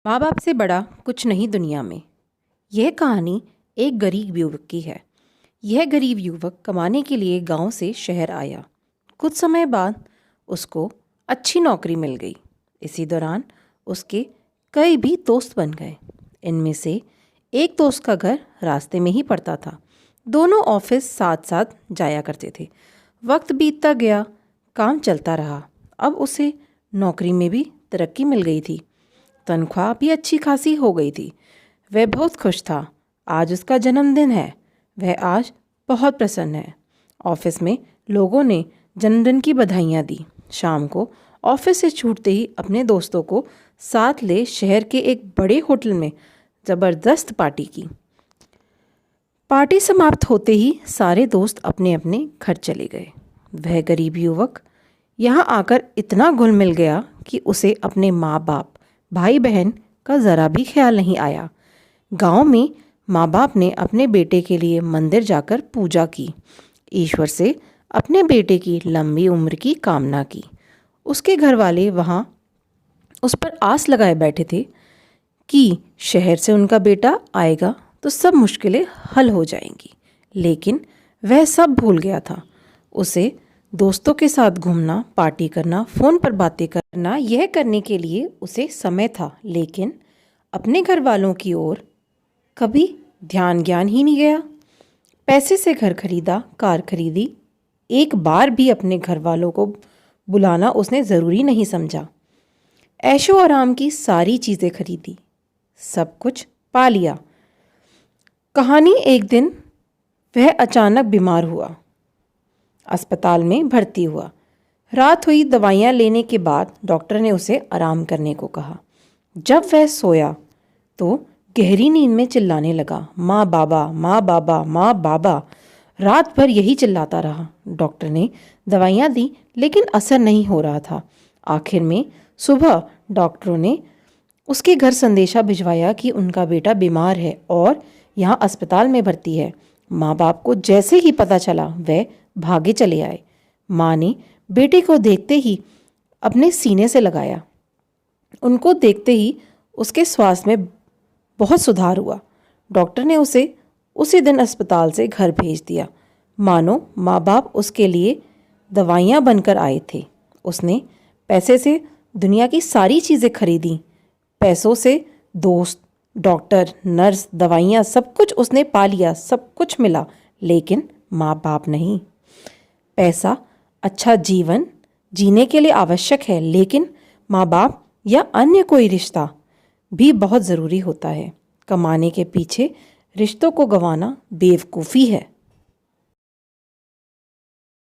माँ बाप से बड़ा कुछ नहीं दुनिया में। यह कहानी एक गरीब युवक की है। यह गरीब युवक कमाने के लिए गांव से शहर आया। कुछ समय बाद उसको अच्छी नौकरी मिल गई। इसी दौरान उसके कई भी दोस्त बन गए। इनमें से एक दोस्त का घर रास्ते में ही पड़ता था। दोनों ऑफिस साथ साथ जाया करते थे। वक्त बीतता गया, काम चलता रहा। अब उसे नौकरी में भी तरक्की मिल गई थी। तनख्वाह भी अच्छी खासी हो गई थी। वह बहुत खुश था। आज उसका जन्मदिन है। वह आज बहुत प्रसन्न है। ऑफिस में लोगों ने जन्मदिन की बधाइयाँ दी। शाम को ऑफिस से छूटते ही अपने दोस्तों को साथ ले शहर के एक बड़े होटल में ज़बरदस्त पार्टी की। पार्टी समाप्त होते ही सारे दोस्त अपने अपने घर चले गए। वह गरीब युवक यहाँ आकर इतना घुल मिल गया कि उसे अपने माँ बाप, भाई बहन का ज़रा भी ख्याल नहीं आया। गांव में माँ बाप ने अपने बेटे के लिए मंदिर जाकर पूजा की। ईश्वर से अपने बेटे की लंबी उम्र की कामना की। उसके घर वाले वहाँ उस पर आस लगाए बैठे थे कि शहर से उनका बेटा आएगा तो सब मुश्किलें हल हो जाएंगी। लेकिन वह सब भूल गया था। उसे दोस्तों के साथ घूमना, पार्टी करना, फ़ोन पर बातें करना, यह करने के लिए उसे समय था। लेकिन अपने घर वालों की ओर कभी ध्यान ज्ञान ही नहीं गया। पैसे से घर खरीदा, कार खरीदी। एक बार भी अपने घर वालों को बुलाना उसने ज़रूरी नहीं समझा। ऐशो आराम की सारी चीज़ें खरीदी, सब कुछ पा लिया। कहानी, एक दिन वह अचानक बीमार हुआ। अस्पताल में भर्ती हुआ। रात हुई। दवाइयाँ लेने के बाद डॉक्टर ने उसे आराम करने को कहा। जब वह सोया तो गहरी नींद में चिल्लाने लगा, माँ बाबा, माँ बाबा, माँ बाबा। रात भर यही चिल्लाता रहा। डॉक्टर ने दवाइयाँ दी लेकिन असर नहीं हो रहा था। आखिर में सुबह डॉक्टरों ने उसके घर संदेशा भिजवाया कि उनका बेटा बीमार है और यहाँ अस्पताल में भर्ती है। माँ बाप को जैसे ही पता चला वह भागे चले आए। माँ ने बेटे को देखते ही अपने सीने से लगाया। उनको देखते ही उसके स्वास्थ्य में बहुत सुधार हुआ। डॉक्टर ने उसे उसी दिन अस्पताल से घर भेज दिया। मानो माँ बाप उसके लिए दवाइयाँ बनकर आए थे। उसने पैसे से दुनिया की सारी चीज़ें खरीदी। पैसों से दोस्त, डॉक्टर, नर्स, दवाइयाँ, सब कुछ उसने पा लिया, सब कुछ मिला। लेकिन माँ बाप नहीं। पैसा अच्छा जीवन जीने के लिए आवश्यक है, लेकिन माँ बाप या अन्य कोई रिश्ता भी बहुत ज़रूरी होता है। कमाने के पीछे रिश्तों को गंवाना बेवकूफ़ी है।